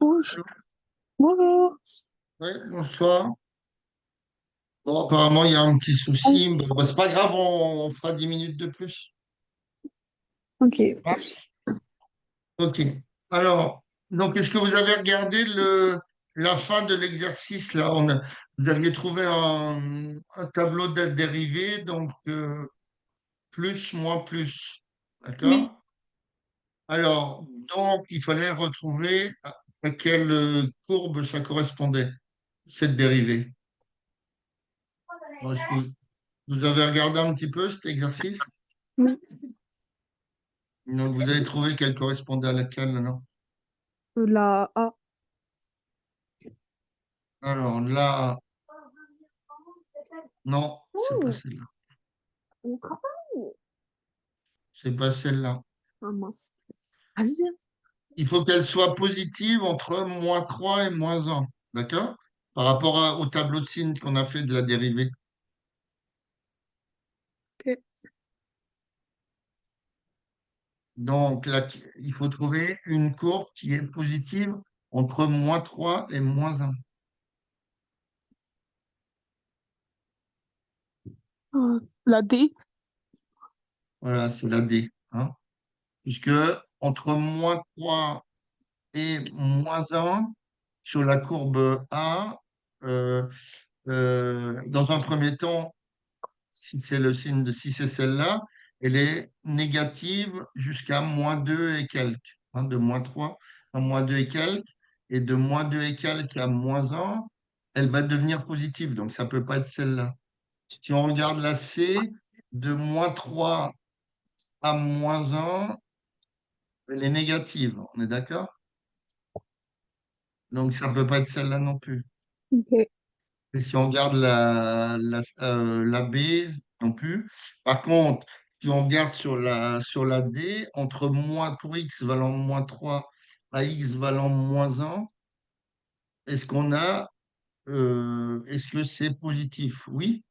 Bonjour. Bonjour. Oui, bonsoir. Bon, apparemment, il y a un petit souci. Bon, bah, c'est pas grave, on fera 10 minutes de plus. Ok. Ah, ok. Alors, donc, est-ce que vous avez regardé la fin de l'exercice là? Vous aviez trouvé un tableau de dérivée, donc plus, moins, plus. Oui. D'accord? Alors, donc, il fallait retrouver à quelle courbe ça correspondait, cette dérivée. Bon, est-ce que vous avez regardé un petit peu cet exercice? Oui. Donc, vous avez trouvé qu'elle correspondait à laquelle, non? La A. Alors là, non, c'est pas Oh, celle-là. on travaille. C'est pas celle-là. Ah mince. Ah, viens. Il faut qu'elle soit positive entre -3 et -1. D'accord? Par rapport au tableau de signes qu'on a fait de la dérivée. Ok. Donc là, il faut trouver une courbe qui est positive entre -3 et -1. La D. Voilà, c'est la D, hein. Puisque entre -3 et -1, sur la courbe A, euh, dans un premier temps, si c'est le signe de si c'est celle-là, elle est négative jusqu'à -2 et quelques, hein, de -3 à -2 et quelques, et de -2 et quelques à -1, elle va devenir positive, donc ça ne peut pas être celle-là. Si on regarde la C, de -3 à -1, elle est négative, on est d'accord? Donc ça ne peut pas être celle-là non plus. Ok. Et si on regarde la B, non plus. Par contre, si on regarde sur la D, entre moins pour x valant -3 à x valant -1, est-ce qu'on a, est-ce que c'est positif? Oui,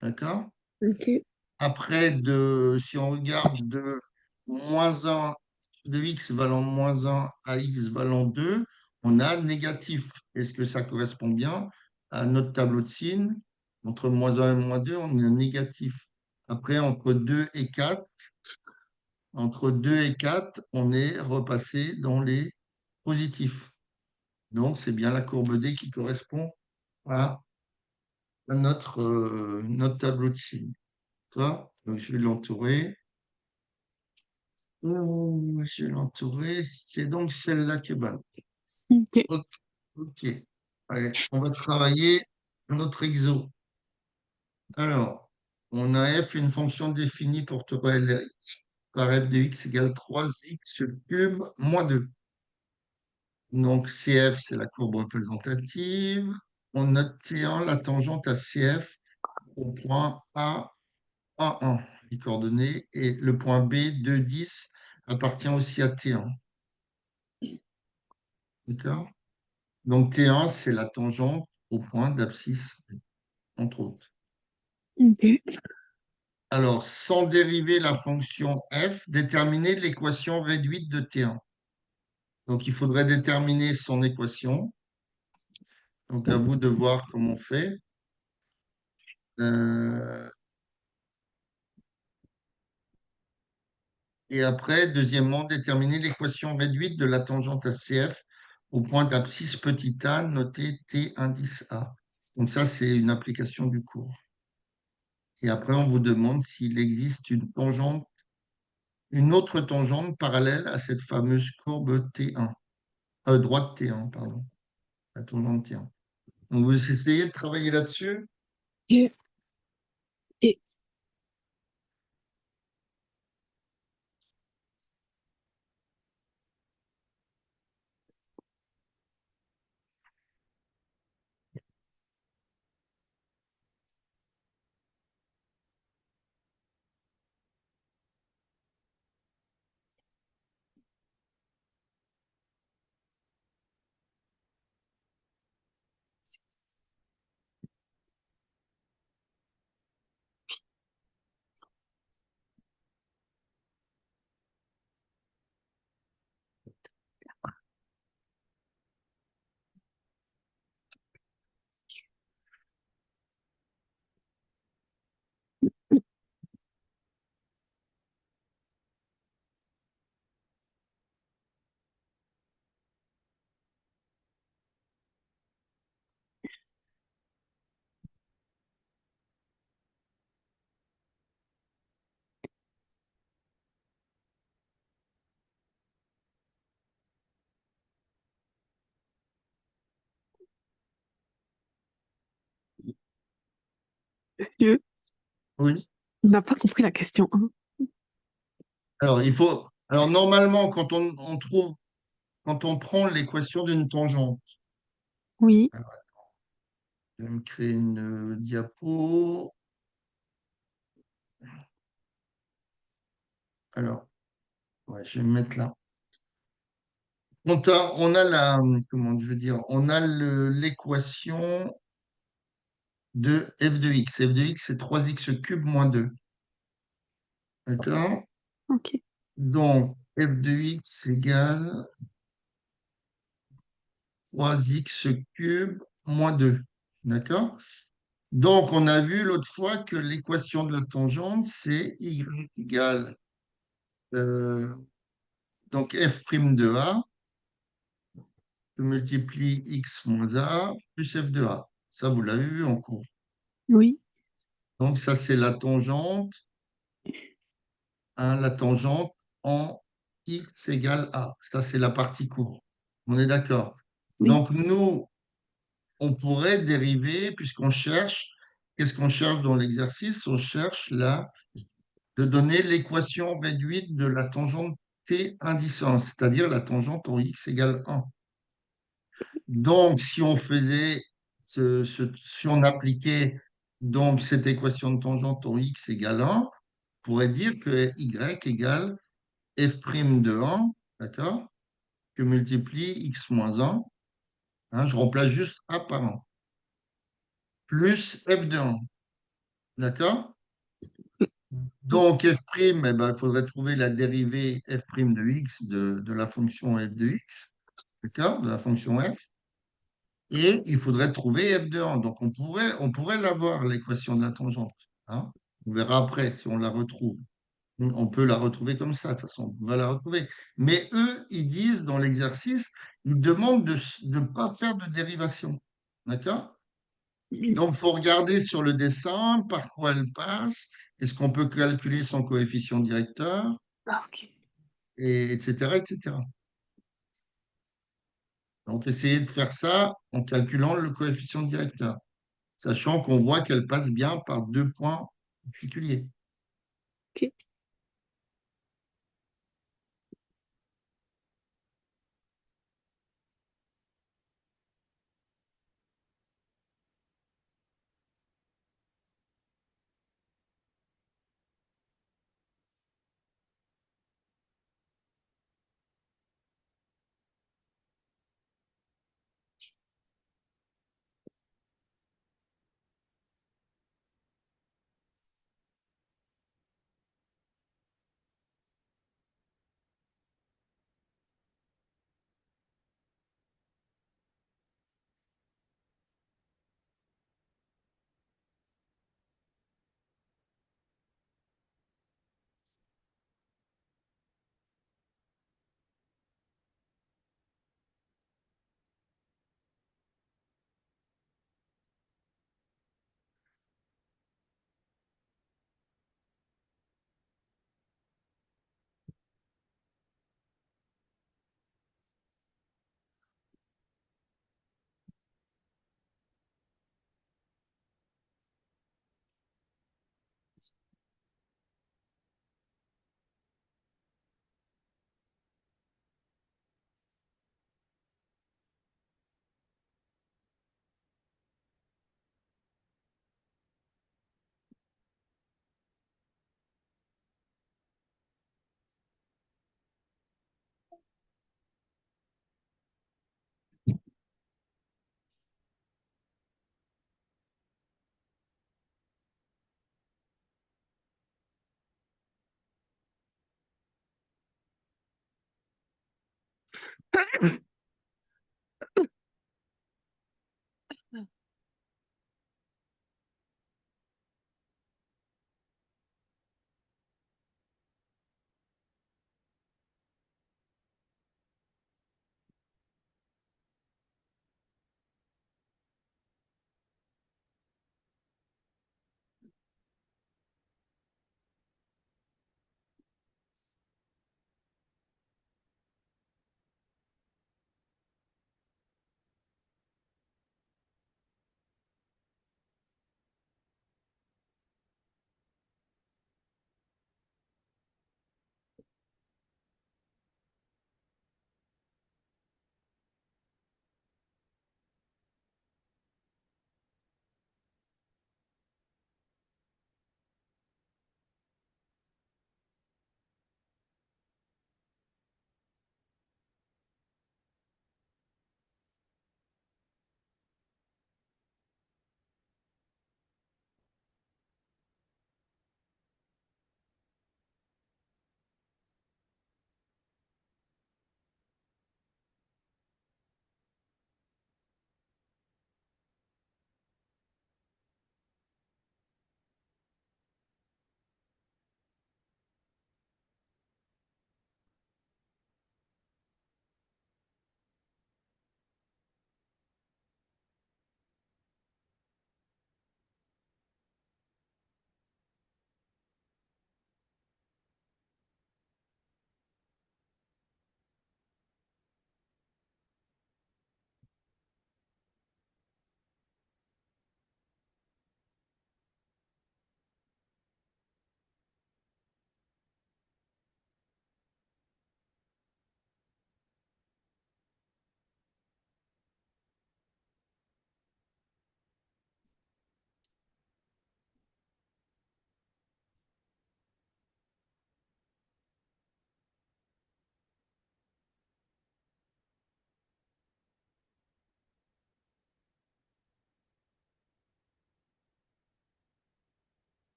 d'accord. Ok. Après, si on regarde de -1 de x valant -1 à x valant 2, on a négatif. Est-ce que ça correspond bien à notre tableau de signes? Entre -1 et -2, on a négatif. Après, entre 2 et 4, on est repassé dans les positifs. Donc, c'est bien la courbe D qui correspond à notre tableau de signes. D'accord. Donc, je vais l'entourer. Je vais l'entourer. C'est donc celle-là qui est bonne. Ok. Ok. Ok. Allez, on va travailler notre exo. Alors, on a f une fonction définie pour L par f de x égale 3x cube moins 2. Donc, CF, c'est la courbe représentative. On note T1, la tangente à CF au point A, 1, les coordonnées, et le point B, 2, 10, appartient aussi à T1. D'accord? Donc T1, c'est la tangente au point d'abscisse, entre autres. Ok. Alors, sans dériver la fonction f, déterminer l'équation réduite de T1. Donc, il faudrait déterminer son équation. Donc, à vous de voir comment on fait. Euh, et après, deuxièmement, déterminer l'équation réduite de la tangente à CF au point d'abscisse petit a, noté T indice A. Donc, ça, c'est une application du cours. Et après, on vous demande s'il existe une autre tangente parallèle à cette fameuse courbe T1, droite T1, pardon, la tangente T1. Donc, vous essayez de travailler là-dessus. Ok. Et monsieur, Oui. on n'a pas compris la question 1. Alors, alors normalement, on trouve, quand on prend l'équation d'une tangente, Oui, alors, je vais me créer une diapo. Alors, ouais, je vais me mettre là. On a comment je veux dire, on a l'équation de f de x. F de x, c'est 3x cube moins 2. D'accord? ok. Donc, f de x égale 3x cube moins 2. D'accord? Donc, on a vu l'autre fois que l'équation de la tangente, c'est y égale euh, donc f' de a, que multiplie x moins a plus f de a. Ça, vous l'avez vu en cours. Oui, Donc, ça, c'est la tangente, hein, la tangente en x égale a. Ça, c'est la partie courbe. On est d'accord. oui, Donc, nous, on pourrait dériver, puisqu'on cherche, qu'est-ce qu'on cherche dans l'exercice? On cherche là de donner l'équation réduite de la tangente t indicante, c'est-à-dire la tangente en x égale 1. Donc, si on faisait, si on appliquait donc cette équation de tangente en x égale 1, on pourrait dire que y égale f' de 1, d'accord, que multiplie x moins 1, hein, je remplace juste a par 1, plus f de 1, d'accord? oui, Donc f', eh ben, il faudrait trouver la dérivée f' de x de la fonction f de x, d'accord, de la fonction f, et il faudrait trouver f de 1. Donc on pourrait l'avoir, l'équation de la tangente, hein. On verra après si on la retrouve. On peut la retrouver comme ça, de toute façon, on va la retrouver. Mais eux, ils disent dans l'exercice, ils demandent de ne pas faire de dérivation. D'accord? Donc, il faut regarder sur le dessin par quoi elle passe. Est-ce qu'on peut calculer son coefficient directeur, ah, ok. et etc., etc. Donc, essayez de faire ça en calculant le coefficient directeur, sachant qu'on voit qu'elle passe bien par deux points particuliers. Ok.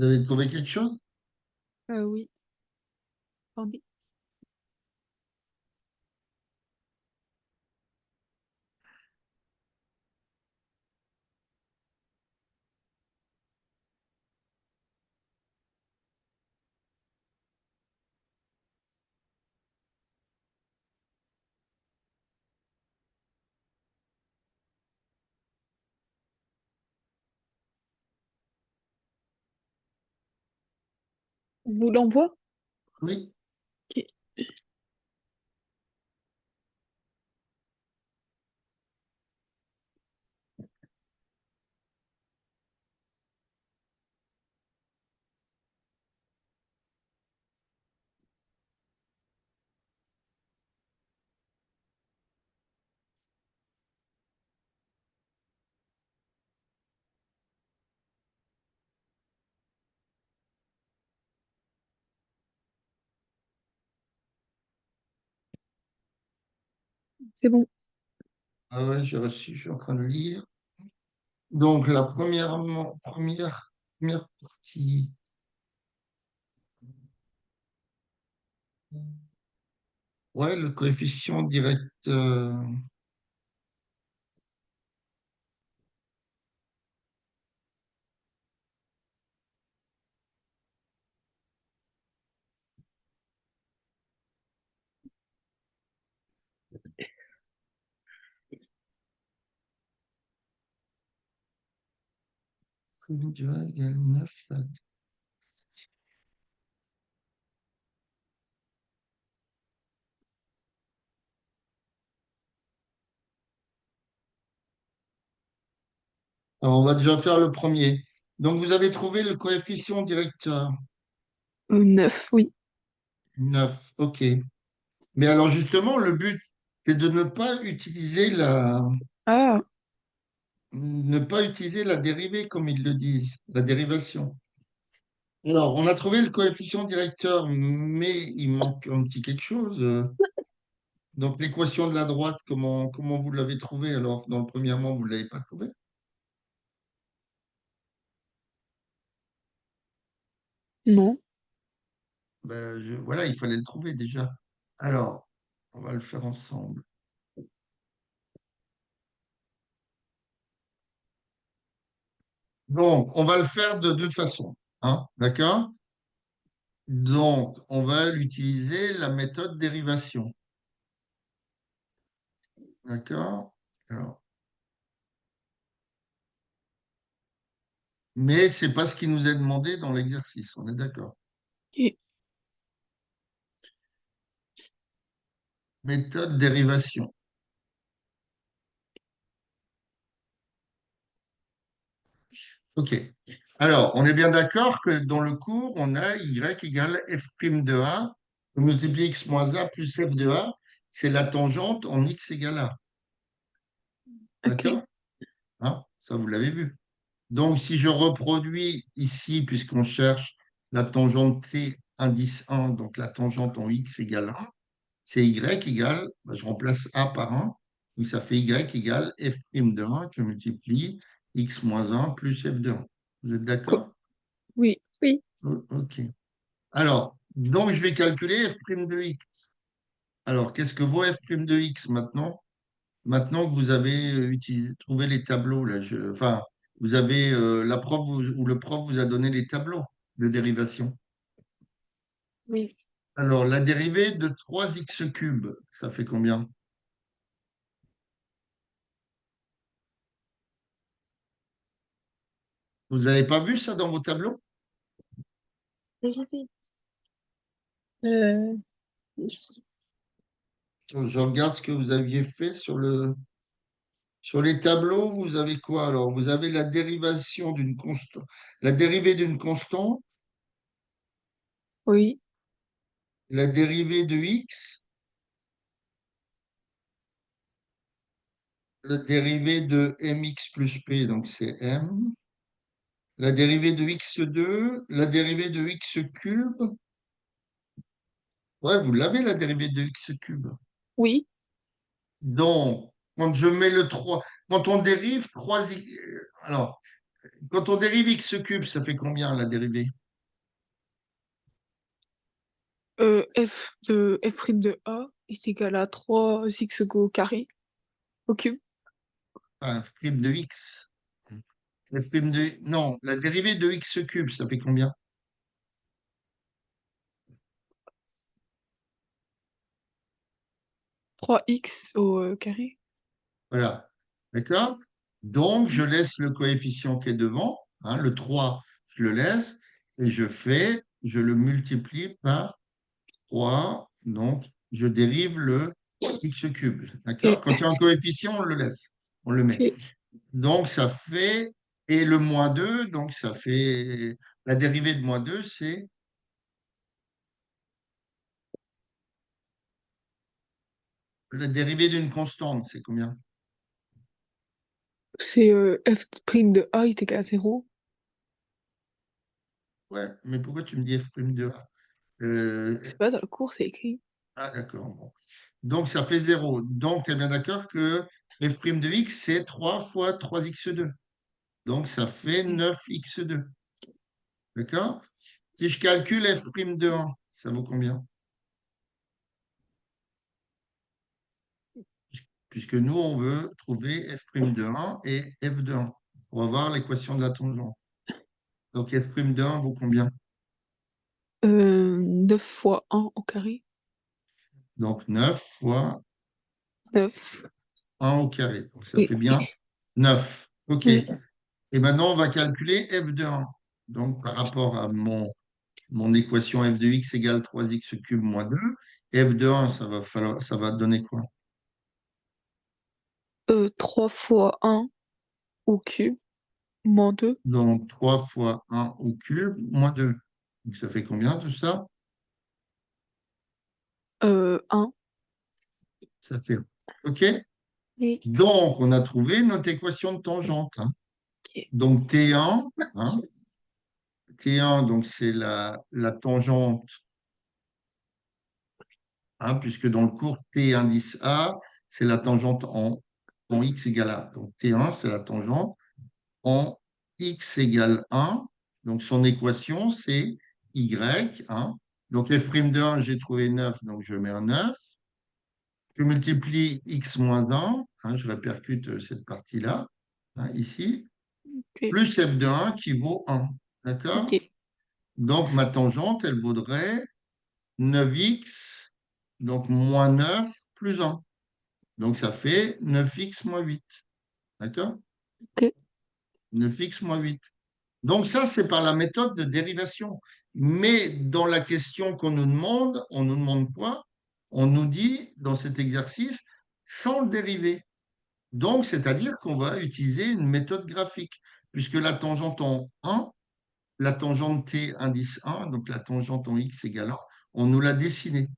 Vous avez trouvé quelque chose? Oui. Attendez. Je vous l'envoie? Oui. Ok. C'est bon. Ah ouais, j'ai reçu, je suis en train de lire. Donc, la première partie. Ouais, le coefficient direct. Prime de A égale 9. Alors, on va déjà faire le premier. Donc, vous avez trouvé le coefficient directeur. 9, oui. 9. OK. Mais alors, justement, le but, c'est de Ah, ne pas utiliser la dérivée, comme ils le disent, la dérivation. Alors, on a trouvé le coefficient directeur, mais il manque un petit quelque chose. Donc, l'équation de la droite, comment vous l'avez trouvée? Alors, dans le premièrement, vous ne l'avez pas trouvée? non. Ben, voilà, il fallait le trouver déjà. Alors, on va le faire ensemble. Donc, on va le faire de deux façons. Hein, d'accord? Donc, on va utiliser la méthode dérivation. D'accord? Alors, mais ce n'est pas ce qui nous est demandé dans l'exercice, on est d'accord. Ok. Méthode dérivation. OK. Alors, on est bien d'accord que dans le cours, on a y égale f' de a, on multiplie x moins a plus f de a, c'est la tangente en x égale a. Ok. D'accord? Hein, ça, vous l'avez vu. Donc, si je reproduis ici, puisqu'on cherche la tangente t indice 1, donc la tangente en x égale 1, c'est y égale, ben, je remplace a par 1, donc ça fait y égale f' de 1 que multiplie x moins 1 plus f de 1. Vous êtes Co- d'accord? Oui. Oui. OK. Alors, donc je vais calculer f' de x. Alors, qu'est-ce que vaut f' de x maintenant? Maintenant que vous avez trouvé les tableaux, là, enfin, vous avez la prof ou le prof vous a donné les tableaux de dérivation. Oui. Alors, la dérivée de 3x cube, ça fait combien? Vous n'avez pas vu ça dans vos tableaux? Dérivé. Euh, Je regarde ce que vous aviez fait sur les tableaux. Vous avez quoi alors? Vous avez la dérivation d'une constante, la dérivée d'une constante, oui. la dérivée de x, la dérivée de mx plus p, donc c'est m, la dérivée de x2, la dérivée de x cube. Ouais, vous l'avez la dérivée de x cube. Oui. Donc, quand je mets le 3, quand on dérive 3, alors, Quand on dérive x cube, ça fait combien la dérivée? F de f' de A est égal à 3x au carré au cube. Enfin, f' de x. F' de... Non, la dérivée de x cube, ça fait combien? 3x au carré. Voilà. D'accord? Donc, je laisse le coefficient qui est devant, hein, le 3, je le laisse, et je le multiplie par 3. Donc, je dérive le x cube. D'accord? Et, Quand il y a un coefficient, on le laisse, on le met. ok. Donc, ça fait, et le moins 2, donc ça fait, la dérivée de moins 2, c'est la dérivée d'une constante, c'est combien? C'est f' de A est égal à 0. Ouais, mais pourquoi tu me dis f' de A? Je sais pas, dans le cours, c'est écrit. Ah, d'accord. Bon. Donc, ça fait 0. Donc, tu es bien d'accord que f' de x, c'est 3 fois 3x2. Donc, ça fait 9x2. D'accord? Si je calcule f' de 1, ça vaut combien? Puisque nous, on veut trouver f' de 1 et f de 1 pour avoir l'équation de la tangente. Donc, f' de 1 vaut combien? 9 fois 1 au carré. Donc, 9 fois 9. 1 au carré. Donc, ça Oui, fait bien 9. OK. oui, Et maintenant, on va calculer f de 1. Donc, par rapport à mon équation f de x égale 3x cube moins 2, f de 1, ça va donner quoi? 3 fois 1 au cube, moins 2. Donc 3 fois 1 au cube moins 2. Donc ça fait combien tout ça? 1. Ça fait. OK? Oui. Donc on a trouvé notre équation de tangente, hein. Ok. Donc T1, hein, T1, donc c'est la tangente, hein, puisque dans le cours T indice A, c'est la tangente en x égale A. Donc T1, c'est la tangente en x égale 1. Donc, son équation, c'est y. Hein. Donc, f' de 1, j'ai trouvé 9, donc je mets un 9. Je multiplie x moins 1, hein, je répercute cette partie-là, hein, ici, Ok. plus f de 1 qui vaut 1. Ok. D'accord? Donc, ma tangente, elle vaudrait 9x, donc moins 9 plus 1. Donc, ça fait 9x moins 8. D'accord? Ok. 9x moins 8. Donc ça, c'est par la méthode de dérivation. Mais dans la question qu'on nous demande, on nous demande quoi? On nous dit dans cet exercice sans le dériver. Donc, c'est-à-dire qu'on va utiliser une méthode graphique, puisque la tangente en 1, la tangente t indice 1, donc la tangente en x égale 1, on nous l'a dessinée,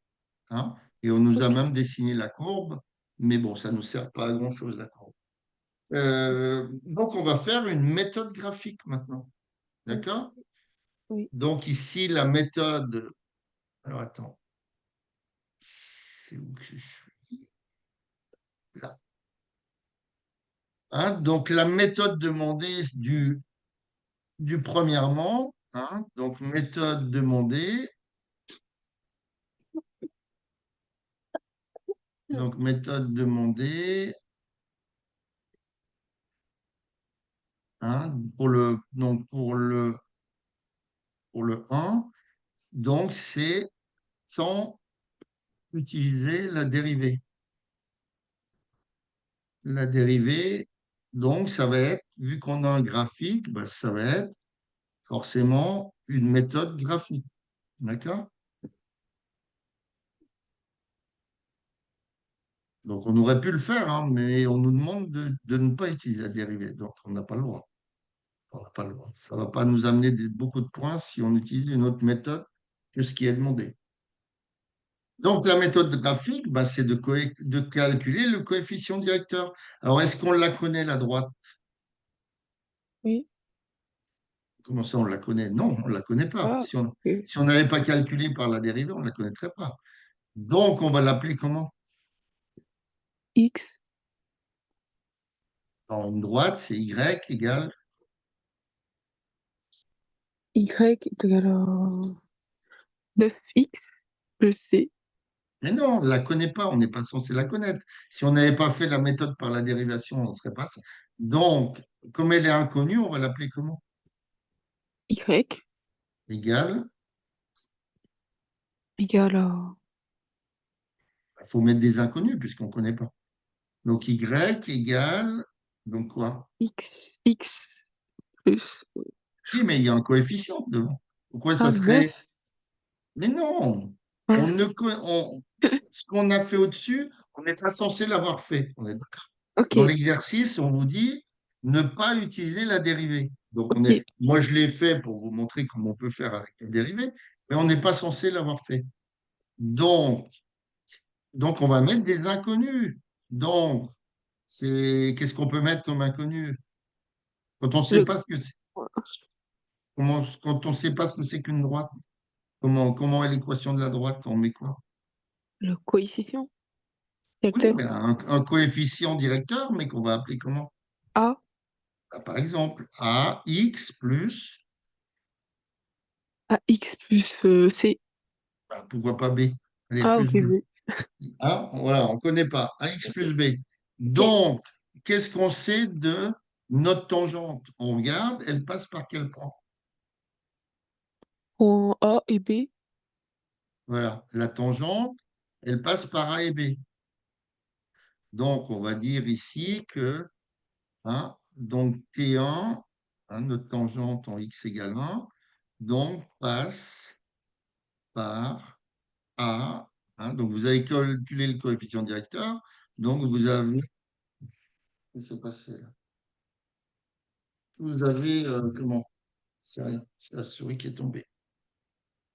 hein, et on nous a Ok. même dessiné la courbe, mais bon, ça ne nous sert pas à grand-chose, la courbe. Donc, on va faire une méthode graphique maintenant. Ok. D'accord? Oui. Donc ici, la méthode. Alors attends, c'est où que je suis là? Hein, donc la méthode demandée du premièrement, hein, donc méthode demandée, donc méthode demandée, hein, pour le 1, donc c'est sans utiliser la dérivée. La dérivée, donc ça va être, vu qu'on a un graphique, ben, ça va être forcément une méthode graphique. D'accord? Donc, on aurait pu le faire, hein, mais on nous demande de ne pas utiliser la dérivée. Donc, on n'a pas le droit. On n'a pas le droit. Ça ne va pas nous amener beaucoup de points si on utilise une autre méthode que ce qui est demandé. Donc, la méthode graphique, bah, c'est de calculer le coefficient directeur. Alors, est-ce qu'on la connaît, la droite? Oui. Comment ça, on la connaît? Non, on ne la connaît pas. Ah, ok. Si on n'avait pas calculé par la dérivée, on ne la connaîtrait pas. Donc, on va l'appeler comment? X. Dans une droite, c'est y égale Y est égal à 9x plus c. Mais non, on ne la connaît pas, on n'est pas censé la connaître. Si on n'avait pas fait la méthode par la dérivation, on ne serait pas ça. Donc, comme elle est inconnue, on va l'appeler comment? Y Égal, égale à il faut mettre des inconnus puisqu'on ne connaît pas. Donc, y égale, donc quoi? x plus Oui, mais il y a un coefficient devant. Pourquoi ça ah, serait... 9. Mais non, on Ah, ne, co- on- ce qu'on a fait au-dessus, on n'est pas censé l'avoir fait. On est d'accord. ok, Dans l'exercice, on vous dit ne pas utiliser la dérivée. Donc, ok. moi, je l'ai fait pour vous montrer comment on peut faire avec la dérivée, mais on n'est pas censé l'avoir fait. Donc, on va mettre des inconnus. Donc, qu'est-ce qu'on peut mettre comme inconnu? Quand on ne sait Le, pas ce que c'est, quand on sait pas ce que c'est qu'une droite, comment est l'équation de la droite, on met quoi? le coefficient Oui, directeur mais un coefficient directeur, mais qu'on va appeler comment? a Bah, par exemple, ax plus, à x plus c. bah, pourquoi pas b? Allez, Ah, plus ok, b. oui. Voilà, on ne connaît pas. Ax Ok. plus b. Ok. Donc, qu'est-ce qu'on sait de notre tangente? On regarde, elle passe par quel point? Point A et B. Voilà, la tangente, elle passe par A et B. Donc, on va dire ici que, donc T1, notre tangente en x égale 1, donc passe par A. Donc, vous avez calculé le coefficient directeur. Donc, vous avez. Qu'est-ce qui s'est passé là? Vous avez. Comment? C'est rien. C'est la souris qui est tombée.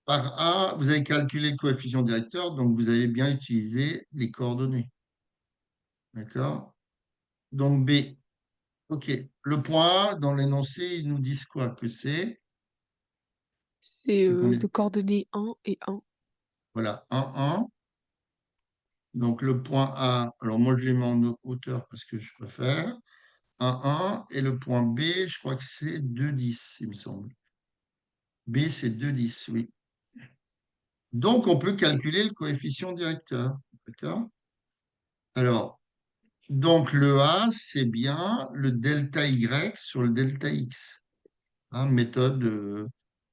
Par A, vous avez calculé le coefficient directeur. Donc, vous avez bien utilisé les coordonnées. D'accord? Donc, B. OK. Le point A, dans l'énoncé, ils nous disent quoi? Que C'est c'est combien? de coordonnées 1 et 1. Voilà, 1, 1. Donc, le point A, alors moi, je l'ai mis en hauteur parce que je préfère. 1, 1. Et le point B, je crois que c'est 2, 10, il me semble. B, c'est 2, 10, oui. Donc, on peut calculer le coefficient directeur. D'accord? Alors, donc le A, c'est bien le delta Y sur le delta X. Méthode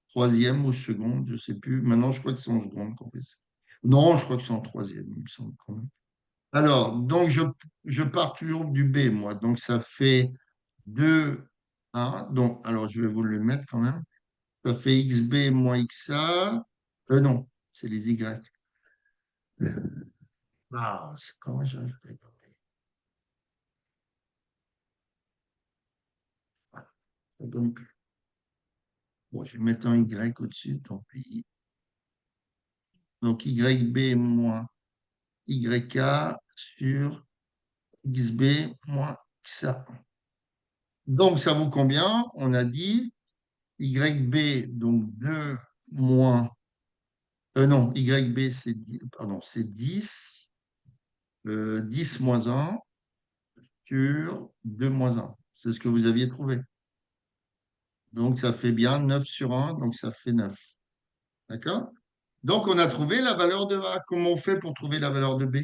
troisième ou seconde, je ne sais plus. Maintenant, je crois que c'est en seconde qu'on fait ça. Non, je crois que c'est en troisième, il me semble quand même. Alors, donc je pars toujours du B, moi. Donc, ça fait 2, 1. Donc, alors, je vais vous le mettre quand même. Ça fait XB moins XA. Non, c'est les Y. Comment j'arrive pas à comprendre? Ça donne plus. Bon, je vais mettre un Y au-dessus, tant pis. Donc, YB moins YK sur XB moins XA. Donc, ça vous convient? On a dit YB, donc 2 moins. Non, YB, c'est 10, pardon, c'est 10, 10 moins 1 sur 2 moins 1. C'est ce que vous aviez trouvé. Donc, ça fait bien 9 sur 1, donc ça fait 9. D'accord? Donc, on a trouvé la valeur de A. Comment on fait pour trouver la valeur de B?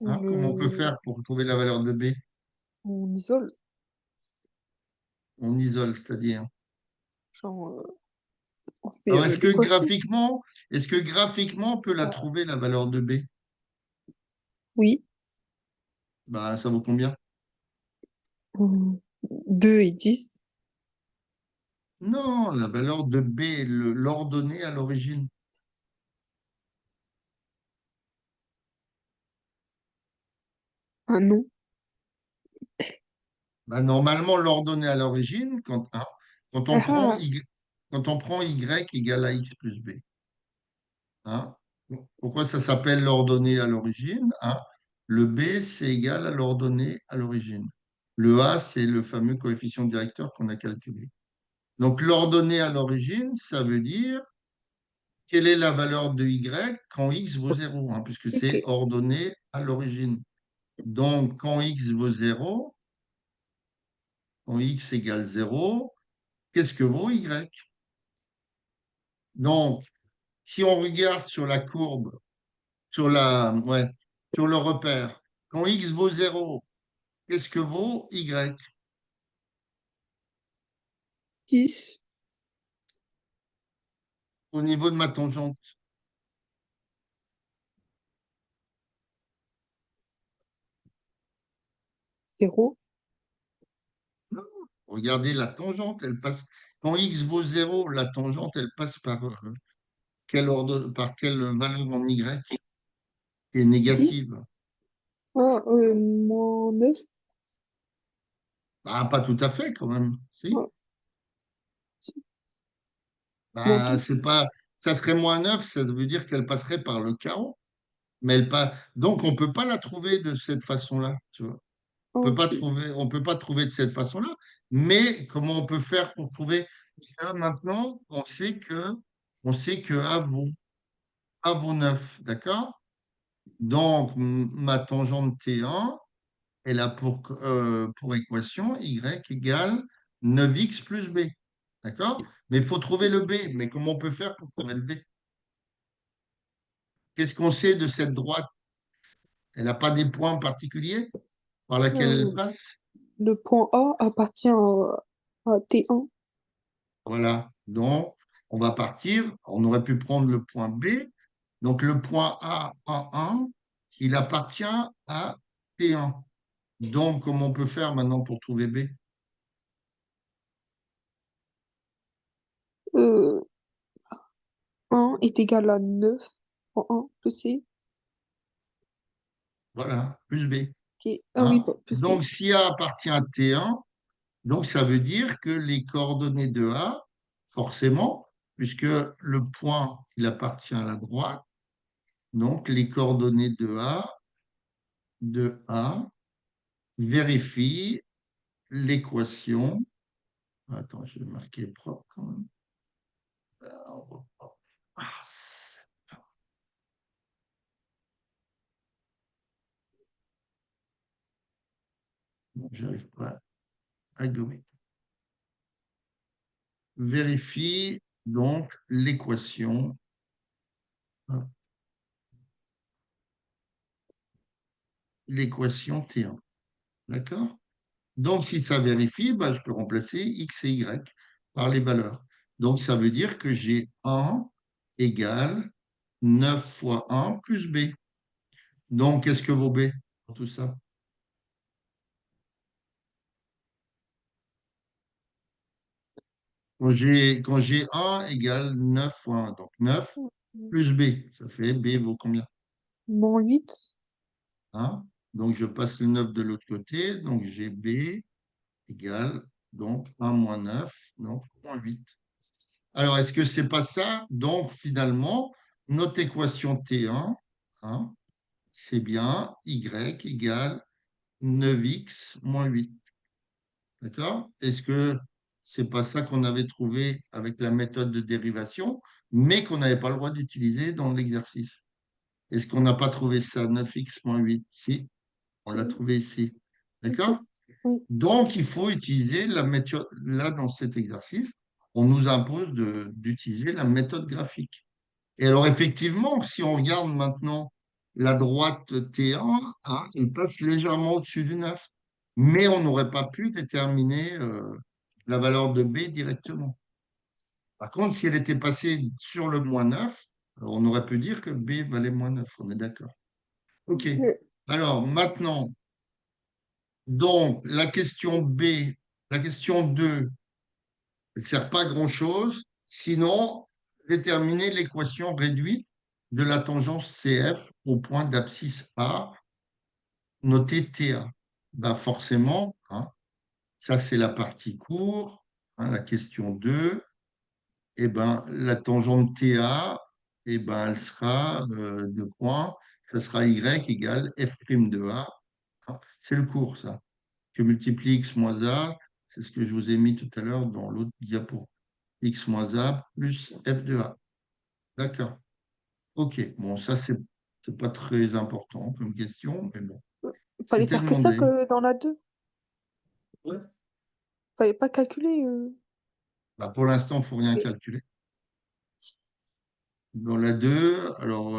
On, Comment on peut le... faire pour trouver la valeur de B? on isole. On isole, c'est-à-dire. Genre, on fait Alors, l'équation. est-ce que graphiquement, on peut la trouver, la valeur de B? Oui. Bah, ça vaut combien? 2 et 10. Non, la valeur de B, l'ordonnée à l'origine. Ah non. Bah, normalement, l'ordonnée à l'origine, quand on Ah prend ah. Y, quand on prend Y égale à X plus B. hein. Pourquoi ça s'appelle l'ordonnée à l'origine? Le B, c'est égal à l'ordonnée à l'origine. Le A, c'est le fameux coefficient directeur qu'on a calculé. Donc, l'ordonnée à l'origine, ça veut dire quelle est la valeur de y quand x vaut 0, hein, puisque Ok. c'est ordonné à l'origine. Donc, quand x vaut 0, quand x égale 0, qu'est-ce que vaut y? Donc, si on regarde sur la courbe, ouais, sur le repère, quand x vaut 0, qu'est-ce que vaut y? 10, Au niveau de ma tangente? 0. Non. Regardez la tangente, elle passe. Quand x vaut 0, la tangente, elle passe par par quelle valeur en y qui est 10. négative? Ah, moins 9. Ah, pas tout à fait quand même. Si? Ah, moins Bah, 12. c'est pas. Ça serait -9, ça veut dire qu'elle passerait par le carreau. Mais elle pas. Donc, on ne peut pas la trouver de cette façon-là. Tu vois. Ok. On peut pas trouver de cette façon-là. Mais comment on peut faire pour trouver? Parce que là, maintenant, on sait que A vaut 9, d'accord? Donc, ma tangente T1, elle a pour équation y égale 9x plus b. D'accord? Mais il faut trouver le b. Mais comment on peut faire pour trouver le b? Qu'est-ce qu'on sait de cette droite? Elle n'a pas des points particuliers par lesquels elle Euh, passe? le point A appartient à T1. Voilà. Donc, on va partir. On aurait pu prendre le point B. Donc, le point A en 1, il appartient à P1. Donc, comment on peut faire maintenant pour trouver B? 1 est égal à 9 fois 1 plus C. Voilà, plus B. Ok. Ah oui, Hein? bah, plus B. Donc, si A appartient à T1, donc ça veut dire que les coordonnées de A, forcément, puisque le point, il appartient à la droite, donc les coordonnées de A vérifient l'équation. Attends, je vais marquer propre quand même. Ah, j'arrive pas à gommer. Vérifie donc l'équation. L'équation T1. D'accord? Donc, si ça vérifie, bah, je peux remplacer X et Y par les valeurs. Donc, ça veut dire que j'ai 1 égale 9 fois 1 plus B. Donc, qu'est-ce que vaut B pour tout ça? Quand j'ai 1 égale 9 fois 1, donc 9 plus B, ça fait B vaut combien? Moins 8. 1. Donc, je passe le 9 de l'autre côté, donc j'ai B égale donc 1 moins 9, donc moins 8. Alors, est-ce que c'est pas ça? Donc, finalement, notre équation T1, hein, c'est bien Y égale 9x moins 8. D'accord? Est-ce que c'est pas ça qu'on avait trouvé avec la méthode de dérivation, mais qu'on n'avait pas le droit d'utiliser dans l'exercice? Est-ce qu'on n'a pas trouvé ça, 9x moins 8? Si, on l'a Si. trouvé ici. Ok. D'accord? Oui. Donc, il faut utiliser la méthode, là, dans cet exercice, on nous impose d'utiliser la méthode graphique. Et alors, effectivement, si on regarde maintenant la droite T1, hein, elle passe légèrement au-dessus du 9. Mais on n'aurait pas pu déterminer la valeur de B directement. Par contre, si elle était passée sur le -9, alors on aurait pu dire que B valait -9. On est d'accord. OK. Alors, maintenant, donc, la question B, la question 2, ne sert pas à grand-chose, sinon déterminer l'équation réduite de la tangente CF au point d'abscisse A, noté TA. Ben forcément, hein, ça c'est la partie courte, hein, la question 2, et ben, la tangente TA, et ben, elle sera de point, ça sera Y égale F' de A. Hein. C'est le cours, ça, que multiplie X moins A, c'est ce que je vous ai mis tout à l'heure dans l'autre diapo. X moins A plus F de A. D'accord. Ok. Bon, ça, c'est pas très important comme question, mais bon, Fallait c'était faire que ça demandé. que dans la 2. Ouais. Fallait pas calculer. Bah, pour l'instant, il ne faut rien Et- calculer. Dans la 2, alors,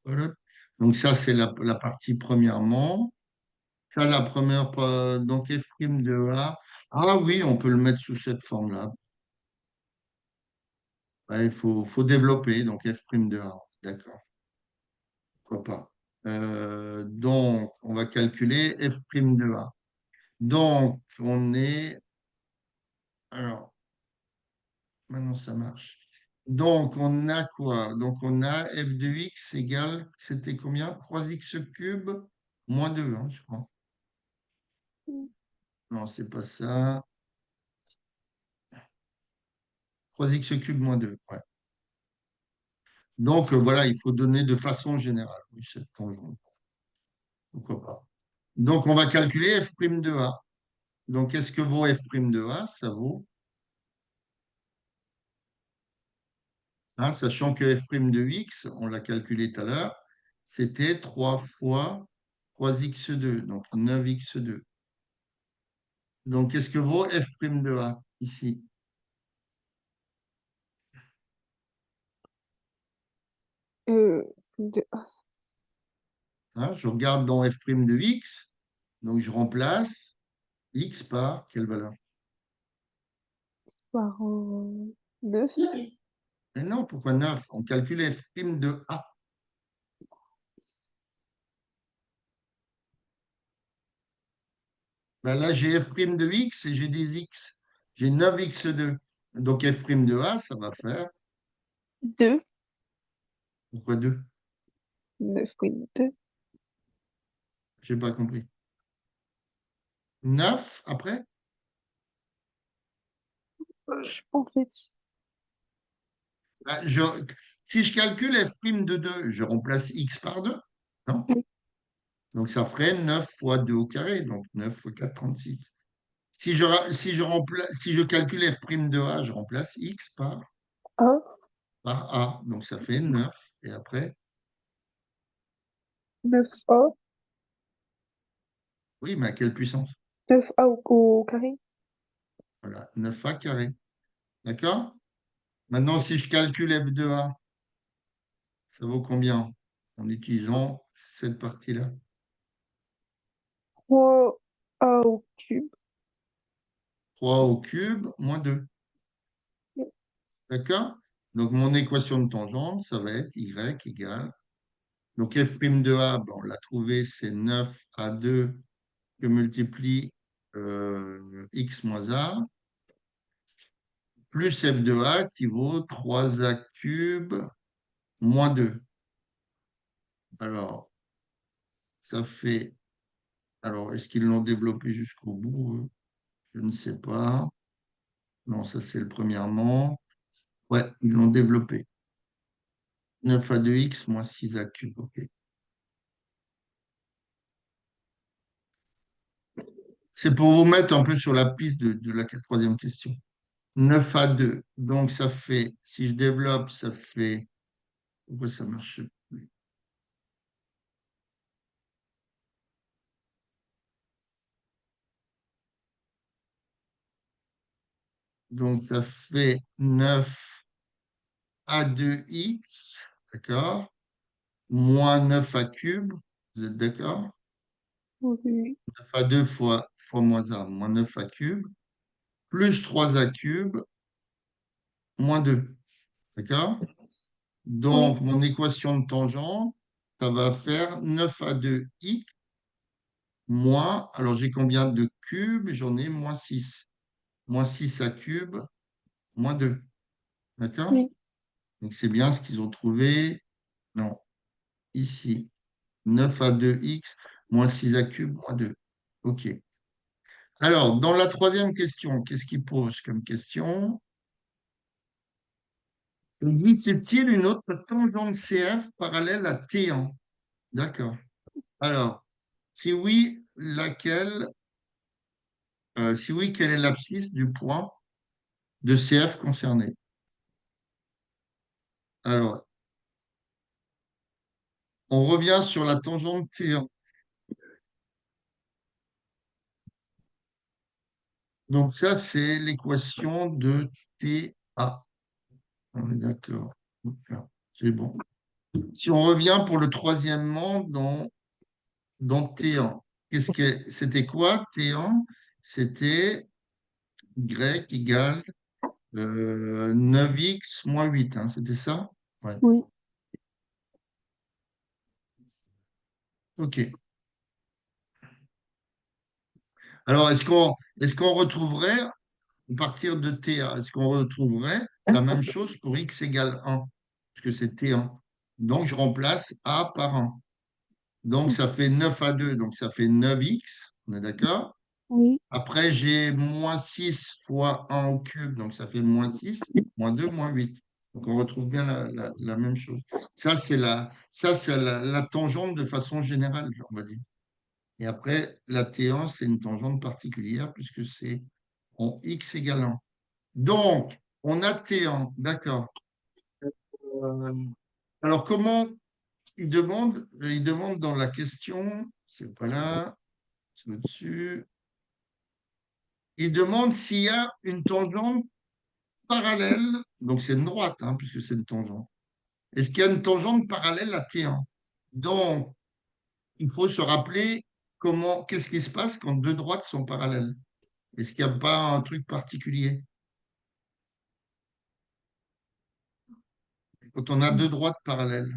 voilà. Donc ça, c'est la partie premièrement. Ça, la première, donc f' de A. Ah oui, on peut le mettre sous cette forme-là. Ouais, il faut développer, donc f' de A. D'accord, pourquoi pas. Donc, on va calculer f' de A. Donc, on est... Alors, maintenant, ça marche. Donc, on a quoi? Donc, on a f de x égale, c'était combien? 3x cube moins 2, hein, je crois. Non, c'est pas ça. 3x cube moins 2. Ouais. Donc, voilà, il faut donner de façon générale. Oui, cette tangente. Pourquoi pas? Donc, on va calculer f' de A. Donc, qu'est-ce que vaut f' de A? Ça vaut, hein, sachant que f' de x, on l'a calculé tout à l'heure, c'était 3 fois 3x2, donc 9x2. Donc, qu'est-ce que vaut f' de A ici? euh, ah, Hein, je regarde dans f' de x, donc je remplace x par quelle valeur? par 9. Mais non, pourquoi 9? On calcule f' de A. Ben là, j'ai f' de x et j'ai des x. J'ai 9x2. Donc f' de A, ça va faire. 2. Pourquoi 2? 9 prime 2. Je n'ai pas compris. 9 après? Je pensais. Ben, si je calcule f' de 2, je remplace x par 2. Non? Donc ça ferait 9 fois 2 au carré. Donc 9 fois 4, 36. Si je calcule f' de A, je remplace x A. par A. Donc ça fait 9. Et après, 9A. oui, mais à quelle puissance? 9A au carré. Voilà, 9A carré. D'accord? Maintenant, si je calcule f de A, ça vaut combien en utilisant cette partie-là? 3A au cube. 3 au cube moins 2. D'accord? Donc, mon équation de tangente, ça va être y égale. Donc, f' de A, ben, on l'a trouvé, c'est 9A2 que multiplie x moins A, plus f de A qui vaut 3A cube moins 2. Alors, ça fait... Alors, est-ce qu'ils l'ont développé jusqu'au bout? Je ne sais pas. Non, ça c'est le premièrement. Ouais, ils l'ont développé. 9 à 2x moins 6 a cube. OK. C'est pour vous mettre un peu sur la piste de la troisième question. 9 à 2. Donc ça fait, si je développe, ça fait. Pourquoi ça marche plus? Donc ça fait 9 à 2x, d'accord? Moins 9 a cube. Vous êtes d'accord? Oui. 9 à 2 fois moins a, moins 9 a cube, plus 3 a cube, moins 2. D'accord? Oui. Donc, mon équation de tangente, ça va faire 9 à 2x moins, alors j'ai combien de cubes? J'en ai moins 6. Moins 6 à cube, moins 2. D'accord? Oui. Donc, c'est bien ce qu'ils ont trouvé. Non, ici. 9 à 2x moins 6 à cube, moins 2. OK. Alors, dans la troisième question, qu'est-ce qu'il pose comme question? Existe-t-il une autre tangente CF parallèle à T1? D'accord. Alors, si oui, laquelle? Si oui, quelle est l'abscisse du point de CF concerné? Alors, on revient sur la tangente T1. Donc ça, c'est l'équation de TA. On est d'accord. Là, c'est bon. Si on revient pour le troisièmement dans T1, c'était quoi T1? C'était Y égale 9x moins 8, hein, c'était ça? Ouais. Oui. OK. Alors, est-ce qu'on retrouverait, à partir de TA, est-ce qu'on retrouverait la même chose pour x égale 1? Puisque c'est T1. Donc, je remplace A par 1. Donc, ça fait 9 à 2, donc ça fait 9x. On est d'accord? Oui. Après, j'ai moins 6 fois 1 au cube, donc ça fait moins 6, moins 2, moins 8. Donc, on retrouve bien la même chose. Ça, c'est la tangente de façon générale, on va dire. Et après, la T1, c'est une tangente particulière puisque c'est en x égale 1. Donc, on a T1, d'accord. Euh, alors, comment il demande dans la question, c'est pas là, c'est au-dessus, il demande s'il y a une tangente parallèle, donc c'est une droite, hein, puisque c'est une tangente. Est-ce qu'il y a une tangente parallèle à T1? Donc, il faut se rappeler qu'est-ce qui se passe quand deux droites sont parallèles? Est-ce qu'il n'y a pas un truc particulier? Quand on a deux droites parallèles,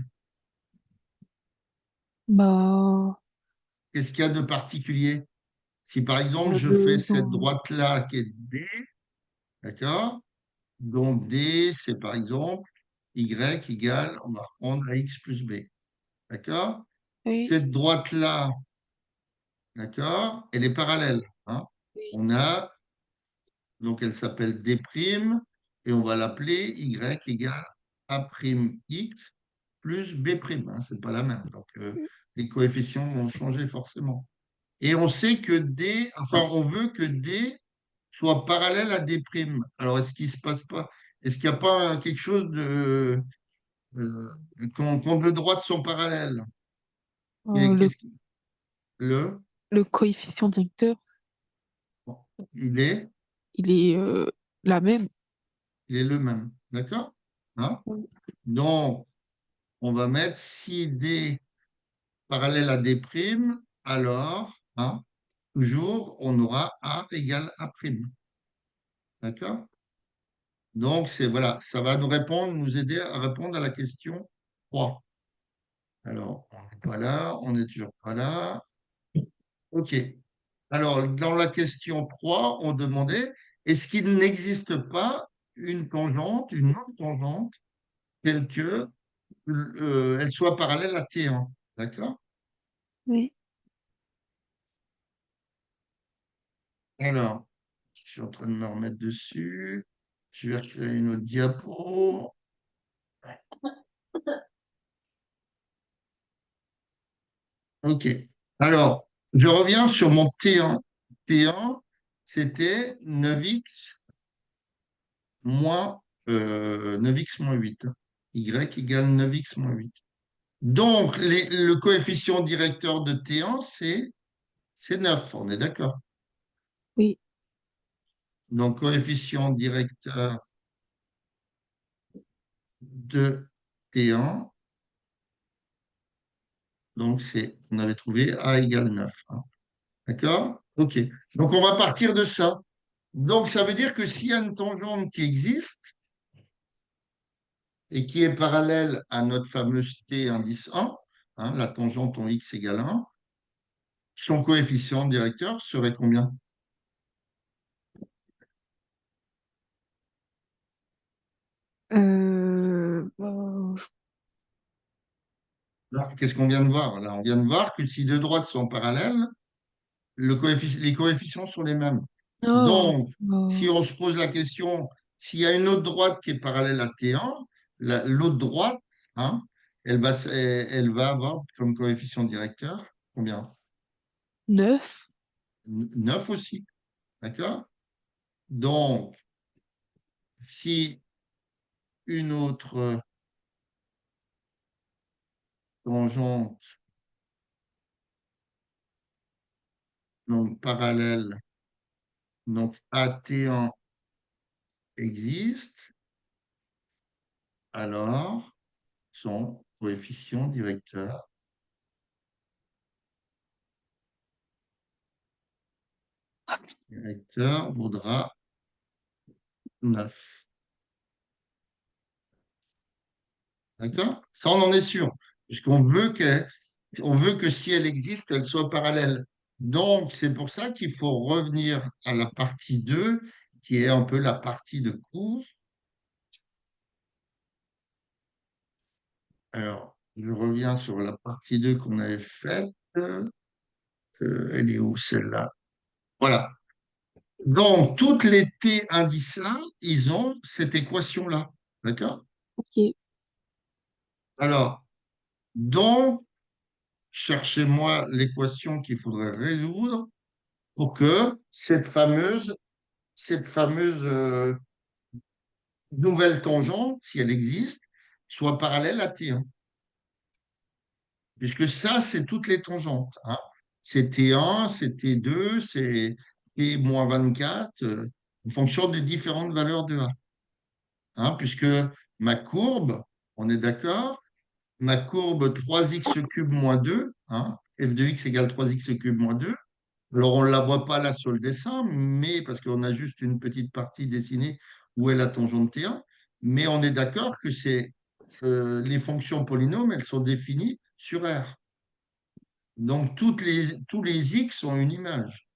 Bah, qu'est-ce qu'il y a de particulier? Si par exemple je fais ils cette ont... droite-là qui est D, d'accord? Donc D, c'est par exemple Y égale, on va reprendre à X plus B, d'accord? Oui. Cette droite-là, d'accord? Elle est parallèle, hein? Oui. On a, donc elle s'appelle D' et on va l'appeler Y égale A' X plus B', hein, c'est pas la même. Donc les coefficients vont changer forcément. Et on sait que D, enfin, on veut que D soit parallèle à D'. Alors, est-ce qu'il se passe pas, est-ce qu'il n'y a pas quelque chose de, euh, quand deux droites sont parallèles? Euh, le, Qu'est-ce qui, le, le coefficient directeur, bon, il est, il est la même. il est le même, d'accord? Hein? Oui. Donc, on va mettre si D parallèle à D', alors, hein, toujours, on aura A égale A', d'accord? Donc, voilà, ça va nous aider à répondre à la question 3. Alors, on n'est pas là, on n'est toujours pas là. OK. Alors, dans la question 3, on demandait est-ce qu'il n'existe pas une autre tangente, telle que elle soit parallèle à T1. D'accord? Oui. Alors, je suis en train de me remettre dessus. Je vais recréer une autre diapo. OK. Alors, je reviens sur mon T1. T1, c'était 9x moins 9x moins 8. Y égale 9x moins 8. Donc, le coefficient directeur de T1, c'est 9. On est d'accord. Oui. Donc, coefficient directeur de T1, donc on avait trouvé A égale 9, hein. D'accord? OK. Donc, on va partir de ça. Donc, ça veut dire que s'il y a une tangente qui existe et qui est parallèle à notre fameuse T indice 1, hein, la tangente en x égale 1, son coefficient directeur serait combien? Bah, Là, qu'est-ce qu'on vient de voir? Là, on vient de voir que si deux droites sont parallèles, les coefficients sont les mêmes. oh, Donc, si on se pose la question, s'il y a une autre droite qui est parallèle à T1, l'autre droite, hein, elle va avoir comme coefficient directeur combien? 9. 9 aussi. D'accord? Donc, si une autre tangente donc parallèle, donc AT1 existe, alors son coefficient directeur vaudra 9. D'accord? Ça, on en est sûr, puisqu'on veut que si elle existe, elle soit parallèle. Donc, c'est pour ça qu'il faut revenir à la partie 2, qui est un peu la partie de cours. Alors, je reviens sur la partie 2 qu'on avait faite. Elle est où celle-là? Voilà. Donc, toutes les t indices A, ils ont cette équation-là. D'accord? Ok. Alors, donc, cherchez-moi l'équation qu'il faudrait résoudre pour que cette fameuse nouvelle tangente, si elle existe, soit parallèle à T1. Puisque ça, c'est toutes les tangentes, hein. C'est T1, c'est T2, c'est T-24, en fonction des différentes valeurs de A. Hein, puisque ma courbe, on est d'accord, ma courbe 3x cube moins 2, hein, f de x égale 3x cube moins 2. Alors, on ne la voit pas là sur le dessin, mais parce qu'on a juste une petite partie dessinée où est la tangente T1. Mais on est d'accord que c'est les fonctions polynômes, elles sont définies sur R. Donc, tous les x ont une image.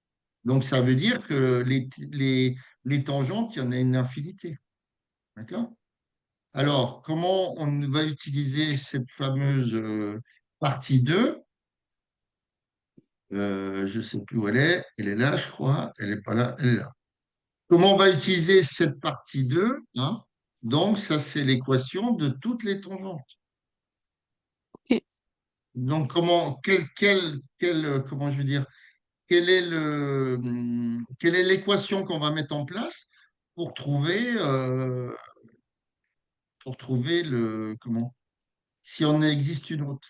Donc, ça veut dire que les tangentes, il y en a une infinité. D'accord? Alors, comment on va utiliser cette fameuse partie 2? Je ne sais plus où elle est. Elle est là, je crois. Elle n'est pas là. Elle est là. Comment on va utiliser cette partie 2, hein? Donc, ça, c'est l'équation de toutes les tangentes. Ok. Donc, comment je veux dire, quelle est l'équation qu'on va mettre en place pour trouver, euh, pour trouver si on existe une autre.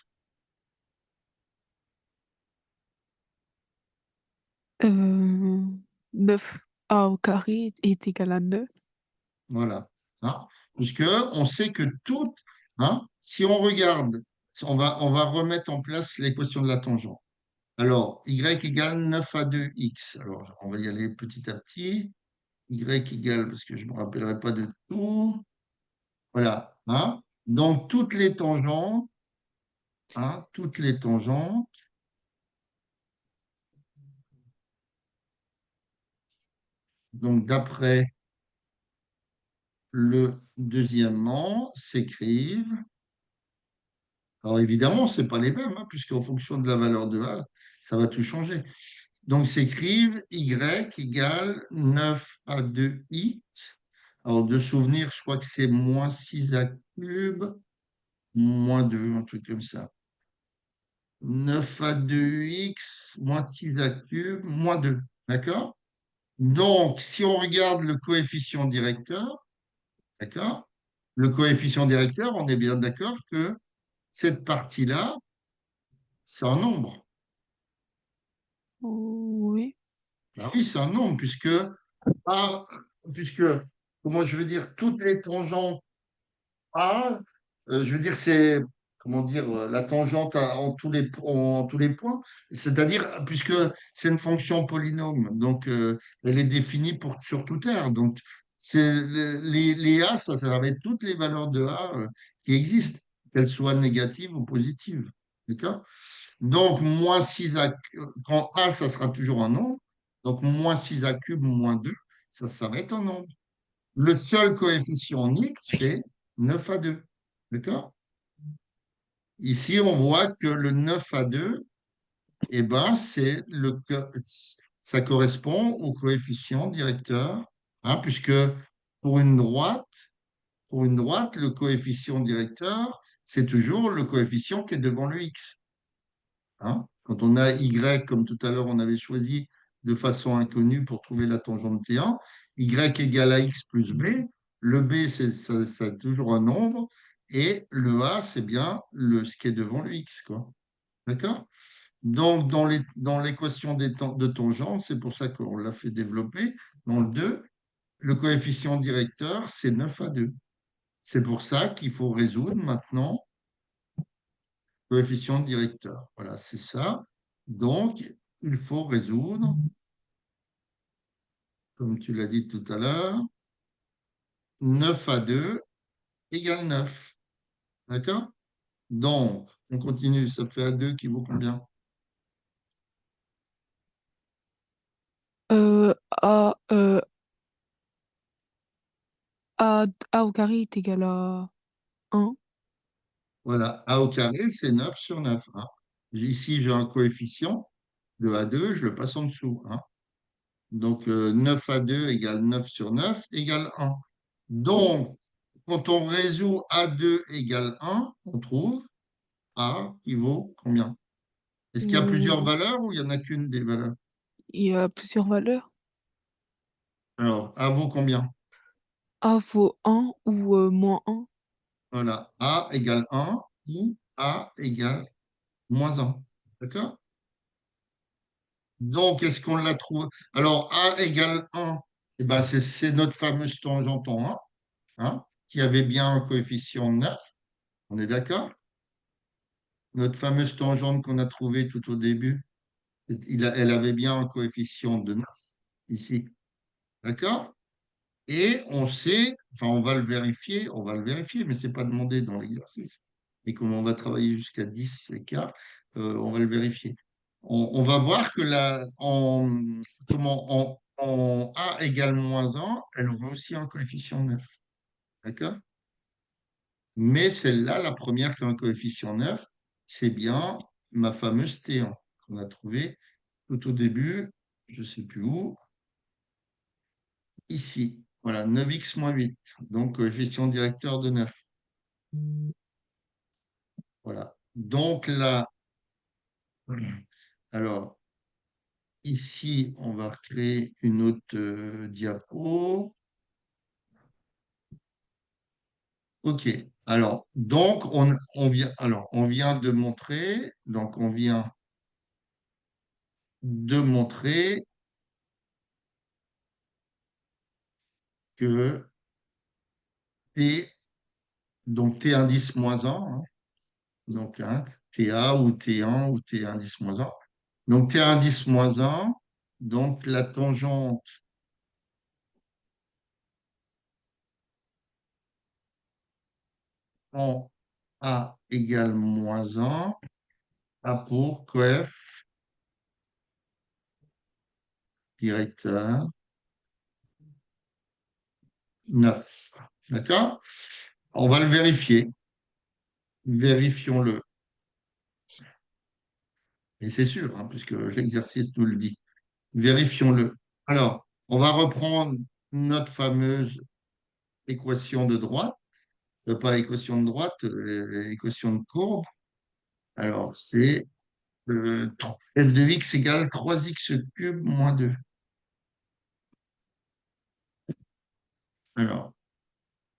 9a au carré est égal à 9. Voilà. Hein. Puisque on sait que toutes, hein, si on regarde, on va remettre en place l'équation de la tangente. Alors, y égale 9 à 2x. Alors, on va y aller petit à petit. Y égale, parce que je ne me rappellerai pas de tout. Voilà. Hein. Donc, toutes les tangentes, donc d'après le deuxièmement, s'écrivent. Alors, évidemment, ce n'est pas les mêmes, hein, puisqu'en fonction de la valeur de A, ça va tout changer. Donc, s'écrivent y égale 9 à 2x. Alors, de souvenir, je crois que c'est moins 6 a cube, moins 2, un truc comme ça. 9 à 2x, moins 6 a cube, moins 2. D'accord? Donc, si on regarde le coefficient directeur, d'accord? Le coefficient directeur, on est bien d'accord que cette partie-là, c'est un nombre. Oui. Ben oui, c'est un nombre, A, puisque, comment je veux dire, toutes les tangentes A, je veux dire, c'est, comment dire, la tangente en tous les points, c'est-à-dire, puisque c'est une fonction polynôme, donc elle est définie sur toute R. Donc, les A, ça va être toutes les valeurs de A qui existent, qu'elles soient négatives ou positives. D'accord? Donc, moins 6 A, quand A, ça sera toujours un nombre, donc moins 6 A cube, moins 2, ça va être un nombre. Le seul coefficient en X, c'est 9 à 2. D'accord? Ici, on voit que le 9 à 2, eh ben, ça correspond au coefficient directeur, hein, puisque pour une droite, le coefficient directeur, c'est toujours le coefficient qui est devant le X. Hein. Quand on a Y, comme tout à l'heure, on avait choisi de façon inconnue pour trouver la tangente T1, Y égale à X plus B. Le B, c'est toujours un nombre. Et le A, c'est bien ce qui est devant le X, quoi. D'accord? Donc, dans l'équation de tangente, c'est pour ça qu'on l'a fait développer. Dans le 2, le coefficient directeur, c'est 9 à 2. C'est pour ça qu'il faut résoudre maintenant le coefficient directeur. Voilà, c'est ça. Donc, il faut résoudre, comme tu l'as dit tout à l'heure, 9 à 2 égale 9. D'accord? Donc, on continue. Ça fait A2 qui vaut combien? A, A au carré est égal à 1. Voilà, A au carré, c'est 9 sur 9. Hein. Ici, j'ai un coefficient de A2, je le passe en dessous. Hein. Donc, 9 à 2 égale 9 sur 9 égale 1. Donc, quand on résout A2 égale 1, on trouve A qui vaut combien? Est-ce qu'il y a plusieurs Euh, valeurs ou il n'y en a qu'une des valeurs? il y a plusieurs valeurs. Alors, A vaut combien? A vaut 1 ou moins 1. Voilà, A égale 1 ou A égale moins 1. D'accord? Donc, est-ce qu'on l'a trouvé? Alors, A égale 1, eh ben, c'est notre fameuse tangente en 1, hein, qui avait bien un coefficient 9. On est d'accord? Notre fameuse tangente qu'on a trouvée tout au début, elle avait bien un coefficient de 9 ici. D'accord? Et on sait, enfin on va le vérifier, mais ce n'est pas demandé dans l'exercice. Et comme on va travailler jusqu'à 10 écarts, on va le vérifier. On va voir que en A égale moins 1, elle aura aussi un coefficient 9. D'accord? Mais celle-là, la première qui a un coefficient 9, c'est bien ma fameuse T1 qu'on a trouvée tout au début, je ne sais plus où, ici. Voilà, 9x moins 8. Donc, coefficient directeur de 9. Voilà. Donc là, alors ici, on va recréer une autre diapo. OK. Alors, donc, on vient de montrer, donc on vient de montrer que T, donc T indice moins 1, hein, donc hein, TA ou T1 ou T indice moins 1. Donc T indice moins 1, donc la tangente en A égale moins 1 a pour coef directeur 9. D'accord? On va le vérifier. Vérifions-le. Et c'est sûr, hein, puisque l'exercice nous le dit. Vérifions-le. Alors, on va reprendre notre fameuse équation de droite. Pas équation de droite, équation de courbe. Alors, c'est f de x égale 3x cube moins 2. Alors,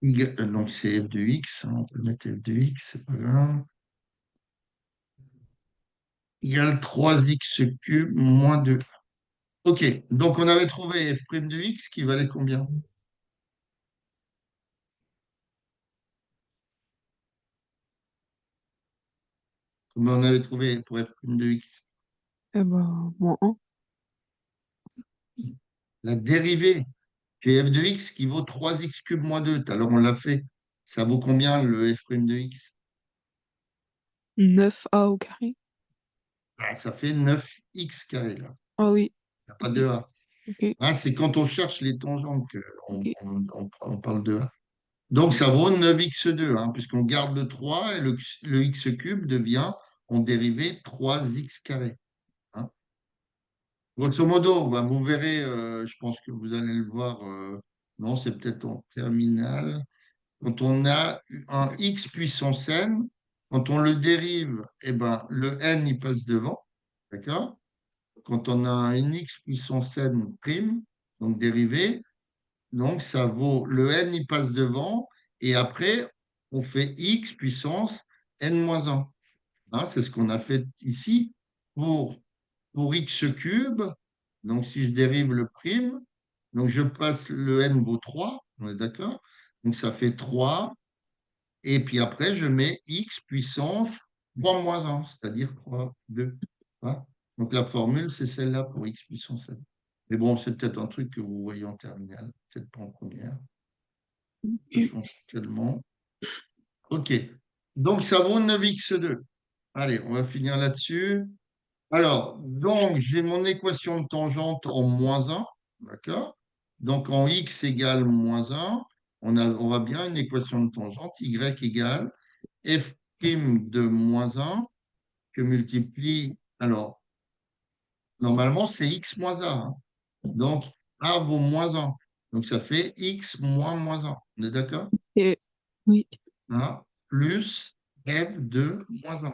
donc c'est f de x, hein, on peut mettre f de x, c'est pas grave. Égale 3x cube moins 2. OK, donc on avait trouvé f' de x qui valait combien? Combien on avait trouvé pour f' de x? Eh ben, moins 1. La dérivée j'ai f de x qui vaut 3x cube moins 2. Alors on l'a fait. Ça vaut combien le f' de x? 9A au carré. Ah, ça fait 9x carré là. Ah oui. Il n'y a pas Ok. de a. Ok. Hein, c'est quand on cherche les tangentes qu'on Ok. on parle de a. Donc ça vaut 9x2, hein, puisqu'on garde le 3 et le x cube devient en dérivée 3x carré. Hein. Grosso modo, ben, vous verrez, je pense que vous allez le voir, non, c'est peut-être en terminale. Quand on a un x puissance n, quand on le dérive, eh ben, le n il passe devant. D'accord? Quand on a un x puissance n prime, donc dérivé, donc ça vaut le n il passe devant, et après, on fait x puissance n-1. Hein, c'est ce qu'on a fait ici pour, pour x cube. Donc, si je dérive le prime, donc je passe le n vaut 3, on est d'accord? Donc, ça fait 3. Et puis après, je mets x puissance 3 moins 1, c'est-à-dire 3, 2. Hein. Donc, la formule, c'est celle-là pour x puissance n. Mais bon, c'est peut-être un truc que vous voyez en terminale, peut-être pas en première. Ça Ok. change tellement. OK. Donc, ça vaut 9x2. Allez, on va finir là-dessus. Alors, donc, j'ai mon équation de tangente en -1, d'accord? Donc, en x égale -1, on va bien une équation de tangente, y égale f' de -1 que multiplie, alors, normalement, c'est x moins a, hein. Donc, a vaut -1. Donc, ça fait x moins -1. On est d'accord? Et oui. Hein, plus f de -1.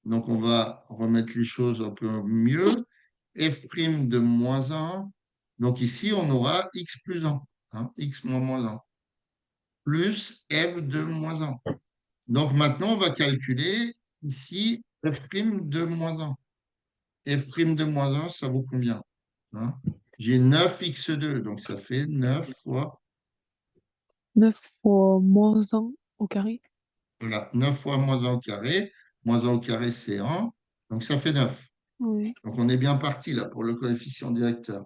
Donc, on va remettre les choses un peu mieux. F' de -1. Donc, ici, on aura x plus 1. Hein, x moins -1. Plus f de -1. Donc, maintenant, on va calculer ici f' de -1. F' de -1, ça vaut combien? Hein, j'ai 9x2. Donc, ça fait 9 fois, 9 fois -1 au carré. voilà, 9 fois -1 au carré. -1 au carré, c'est 1. Donc, ça fait 9. Oui. Donc, on est bien parti là pour le coefficient directeur.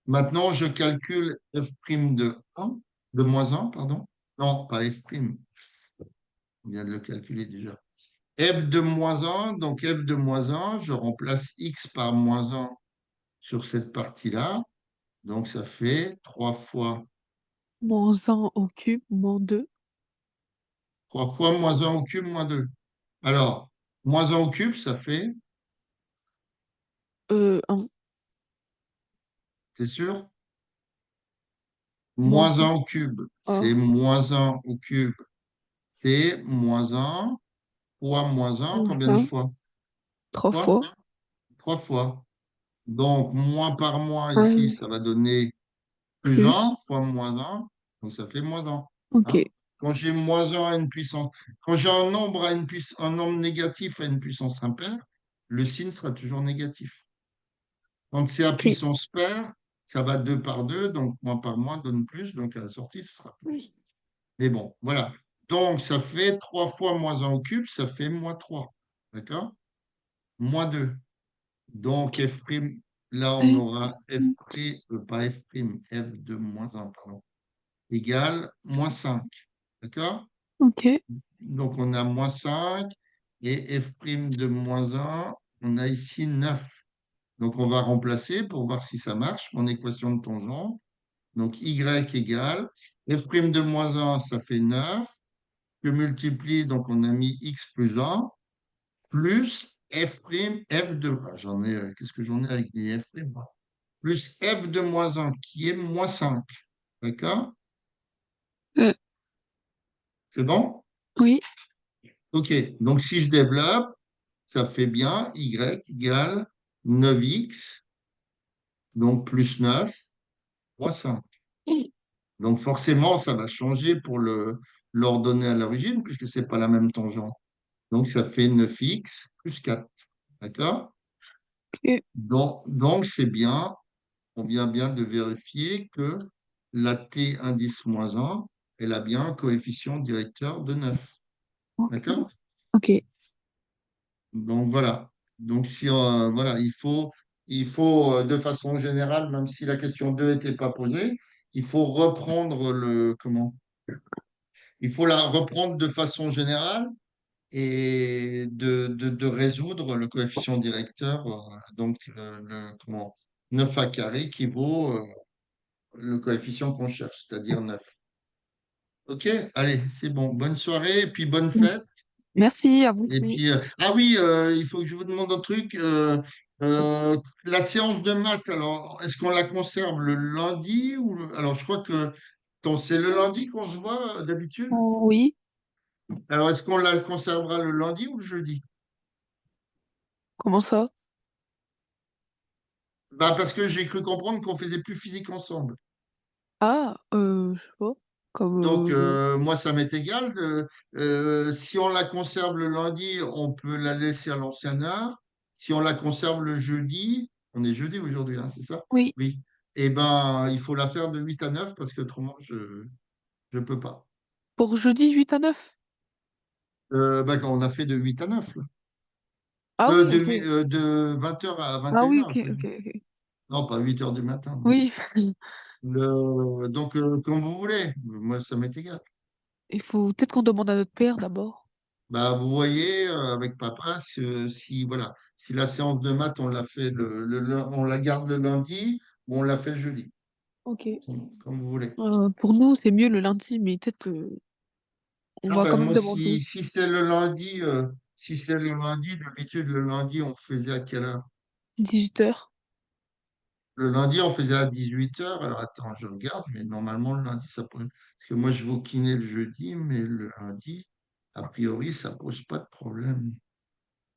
Maintenant, je calcule f' de 1, de -1, pardon. Non, pas f'. On vient de le calculer déjà. F de -1, donc f de -1, je remplace x par -1 sur cette partie-là. Donc, ça fait 3 fois, -1 au cube, -2. 3 fois -1 au cube moins 2. Alors, -1 au cube, ça fait, 1. t'es sûr? Moins -1 au cube, c'est A. -1 au cube. C'est -1 fois -1, combien de 1. fois? 3 Fois? fois. 3 fois. Donc, moins par moins ici, 1 ça va donner plus 1 plus. fois -1. Donc, ça fait -1. Ok. Hein? Quand j'ai -1 à une puissance, quand j'ai un nombre un nombre négatif à une puissance impaire, le signe sera toujours négatif. Quand c'est à Ok. puissance paire, ça va 2 par 2, donc moins par moins donne plus, donc à la sortie, ce sera plus. Mais bon, voilà. Donc, ça fait 3 fois -1 au cube, ça fait -3. D'accord? -2. Donc, f', là, on aura f', pas f', f de -1, pardon, égale -5. D'accord? Ok. Donc, on a -5 et f' de -1, on a ici 9. Donc, on va remplacer pour voir si ça marche, mon équation de tangente. Donc, y égale f' de -1, ça fait 9. Je multiplie, donc on a mis x plus 1, plus f', f de, ah, qu'est-ce que j'en ai avec des f', plus f de -1 qui est -5. D'accord? Euh, C'est bon? oui. OK. Donc, si je développe, ça fait bien y égale 9x, donc plus 9, moins 5. Donc, forcément, ça va changer pour l'ordonner à l'origine, puisque ce n'est pas la même tangente. Donc, ça fait 9x plus 4. D'accord? Ok. Donc, c'est bien, on vient bien de vérifier que la t indice -1, elle a bien un coefficient directeur de 9. Ok. D'accord? Ok. Donc voilà. Donc si voilà, il faut de façon générale, même si la question 2 n'était pas posée, il faut reprendre le comment? Il faut la reprendre de façon générale et de résoudre le coefficient directeur, donc comment? 9 a carré qui vaut le coefficient qu'on cherche, c'est-à-dire 9. OK, allez, c'est bon. Bonne soirée et puis bonne fête. Merci à vous Et aussi. puis, ah oui, il faut que je vous demande un truc. La séance de maths, alors, est-ce qu'on la conserve le lundi ou alors, je crois que c'est le lundi qu'on se voit d'habitude. Oh, oui. Alors, est-ce qu'on la conservera le lundi ou le jeudi? Comment ça? Bah, parce que j'ai cru comprendre qu'on faisait plus physique ensemble. Ah, je sais pas. Comme, Donc, moi, ça m'est égal. Si on la conserve le lundi, on peut la laisser à l'ancienne heure. Si on la conserve le jeudi, on est jeudi aujourd'hui, hein, c'est ça? oui, Oui. Eh ben, il faut la faire de 8 à 9 parce qu'autrement, je peux pas. pour jeudi 8 à 9. Ben, quand on a fait de 8 à 9 là. Ah oui, OK. De 20 heures à vingt Ah et une oui, heures OK, je veux OK, dire. OK. Non, pas 8 heures du matin. Non. Oui, Donc, comme vous voulez. Moi, ça m'est égal. il faut peut-être qu'on demande à notre père d'abord. Bah, vous voyez, avec papa, voilà, si la séance de maths, on l'a fait on la garde le lundi ou on la fait le jeudi, OK. comme vous voulez. Pour nous, c'est mieux le lundi, mais peut-être, on Ah va ben, quand même moi, si, demander. si c'est le lundi, d'habitude, le lundi, on faisait à quelle heure? 18 heures. Le lundi, on faisait à 18 heures. Alors, attends, je regarde, mais normalement, le lundi, ça pose. Parce que moi, je vais au kiné le jeudi, mais le lundi, a priori, ça pose pas de problème.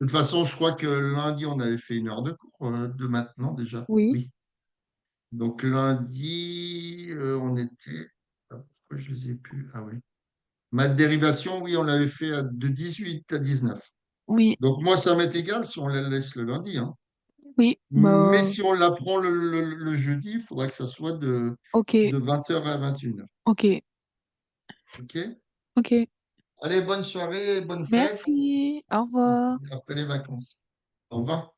De toute façon, je crois que lundi, on avait fait 1 heure de cours de maintenant déjà. Oui, Oui. Donc lundi, on était. Ah, pourquoi je les ai plus? Ah oui. Maths dérivation, oui, on l'avait fait de 18 à 19. oui, Donc moi, ça m'est égal si on la laisse le lundi, hein. oui, Mais bah, si on l'apprend le jeudi, il faudra que ça soit OK, de 20 heures à 21 heures. OK, OK? OK. Allez, bonne soirée, bonne fête Merci, au revoir. après les vacances. Au revoir.